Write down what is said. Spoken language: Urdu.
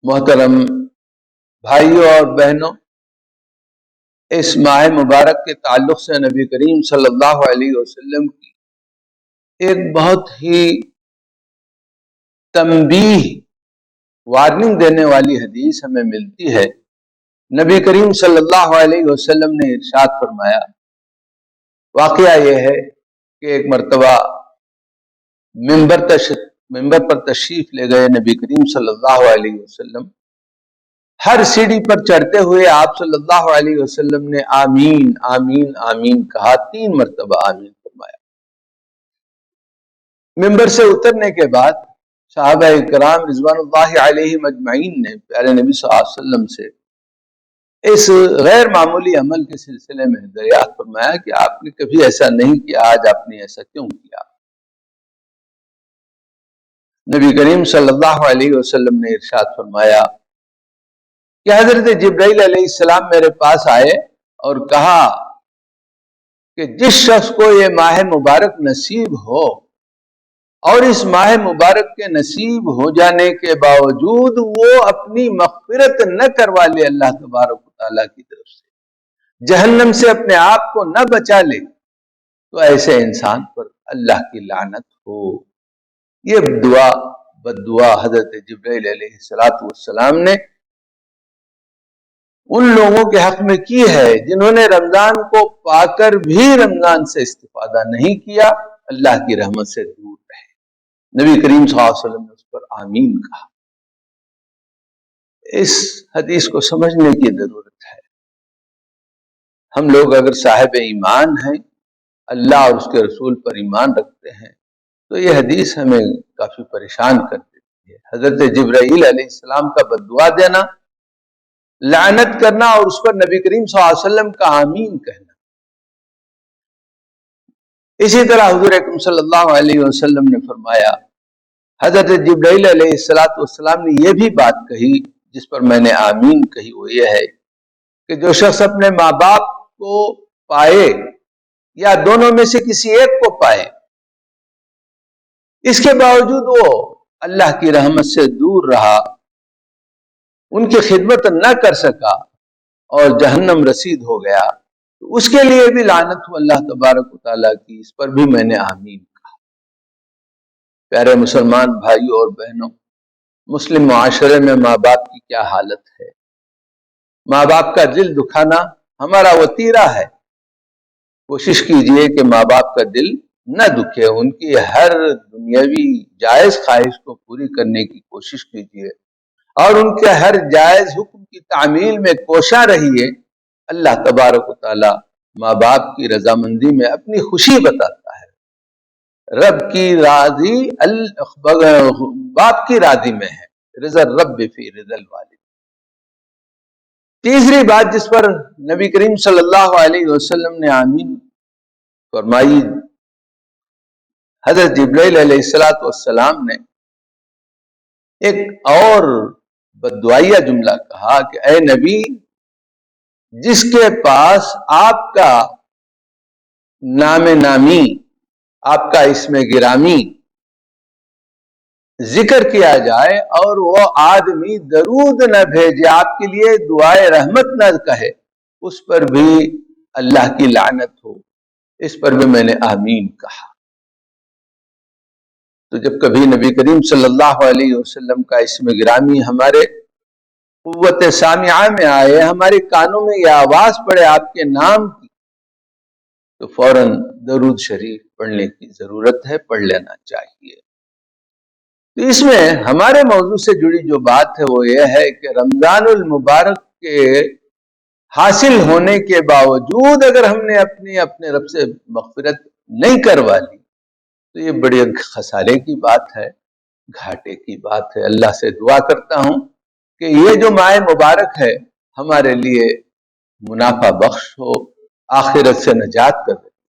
محترم بھائیوں اور بہنوں، اس ماہ مبارک کے تعلق سے نبی کریم صلی اللہ علیہ وسلم کی ایک بہت ہی تنبیہ وارننگ دینے والی حدیث ہمیں ملتی ہے۔ نبی کریم صلی اللہ علیہ وسلم نے ارشاد فرمایا، واقعہ یہ ہے کہ ایک مرتبہ ممبر پر تشریف لے گئے نبی کریم صلی اللہ علیہ وسلم۔ ہر سیڑھی پر چڑھتے ہوئے آپ صلی اللہ علیہ وسلم نے آمین آمین آمین کہا، 3 مرتبہ آمین فرمایا۔ ممبر سے اترنے کے بعد صحابہ کرام رضوان اللہ علیہم اجمعین نے پیارے نبی صلی اللہ علیہ وسلم سے اس غیر معمولی عمل کے سلسلے میں دریافت فرمایا کہ آپ نے کبھی ایسا نہیں کیا، آج آپ نے ایسا کیوں کیا؟ نبی کریم صلی اللہ علیہ وسلم نے ارشاد فرمایا کہ حضرت جبرائیل علیہ السلام میرے پاس آئے اور کہا کہ جس شخص کو یہ ماہ مبارک نصیب ہو اور اس ماہ مبارک کے نصیب ہو جانے کے باوجود وہ اپنی مغفرت نہ کروا لے اللہ تبارک و تعالیٰ کی طرف سے، جہنم سے اپنے آپ کو نہ بچا لے، تو ایسے انسان پر اللہ کی لعنت ہو۔ یہ بد دعا حضرت جبرائیل علیہ السلام نے ان لوگوں کے حق میں کی ہے جنہوں نے رمضان کو پا کر بھی رمضان سے استفادہ نہیں کیا، اللہ کی رحمت سے دور رہے۔ نبی کریم صلی اللہ علیہ وسلم نے اس پر آمین کہا۔ اس حدیث کو سمجھنے کی ضرورت ہے۔ ہم لوگ اگر صاحب ایمان ہیں، اللہ اور اس کے رسول پر ایمان رکھتے ہیں، تو یہ حدیث ہمیں کافی پریشان کر دیتی ہے۔ حضرت جبرائیل علیہ السلام کا بد دعا دینا، لعنت کرنا اور اس پر نبی کریم صلی اللہ علیہ وسلم کا آمین کہنا۔ اسی طرح حضور اکرم صلی اللہ علیہ وسلم نے فرمایا، حضرت جبرائیل علیہ السلام نے یہ بھی بات کہی جس پر میں نے آمین کہی، وہ یہ ہے کہ جو شخص اپنے ماں باپ کو پائے یا دونوں میں سے کسی ایک کو پائے، اس کے باوجود وہ اللہ کی رحمت سے دور رہا، ان کی خدمت نہ کر سکا اور جہنم رسید ہو گیا، تو اس کے لیے بھی لعنت ہو اللہ تبارک و تعالیٰ کی۔ اس پر بھی میں نے آمین کہا۔ پیارے مسلمان بھائیوں اور بہنوں، مسلم معاشرے میں ماں باپ کی کیا حالت ہے۔ ماں باپ کا دل دکھانا ہمارا وتیرہ ہے۔ کوشش کیجئے کہ ماں باپ کا دل نہ دکھے، ان کی ہر دنیاوی جائز خواہش کو پوری کرنے کی کوشش کیجئے اور ان کے ہر جائز حکم کی تعمیل میں کوشاں رہیے۔ اللہ تبارک و تعالی ماں باپ کی رضامندی میں اپنی خوشی بتاتا ہے۔ رب کی راضی باپ کی راضی میں ہے، رضا الرب فی رضا الوالد۔ تیسری بات جس پر نبی کریم صلی اللہ علیہ وسلم نے آمین فرمائی، حضرت جبرائیل علیہ السلام نے ایک اور بددعائیہ جملہ کہا کہ اے نبی، جس کے پاس آپ کا نام نامی، آپ کا اسم گرامی ذکر کیا جائے اور وہ آدمی درود نہ بھیجے، آپ کے لیے دعائے رحمت نہ کہے، اس پر بھی اللہ کی لعنت ہو۔ اس پر بھی میں نے آمین کہا۔ تو جب کبھی نبی کریم صلی اللہ علیہ وسلم کا اسم گرامی ہمارے قوت سامعہ میں آئے، ہمارے کانوں میں یہ آواز پڑے آپ کے نام کی، تو فوراً درود شریف پڑھنے کی ضرورت ہے، پڑھ لینا چاہیے۔ تو اس میں ہمارے موضوع سے جڑی جو بات ہے وہ یہ ہے کہ رمضان المبارک کے حاصل ہونے کے باوجود اگر ہم نے اپنے رب سے مغفرت نہیں کروا لی تو یہ بڑی خسارے کی بات ہے، گھاٹے کی بات ہے۔ اللہ سے دعا کرتا ہوں کہ یہ جو ماہ مبارک ہے ہمارے لیے منافع بخش ہو، آخرت سے نجات کر دے۔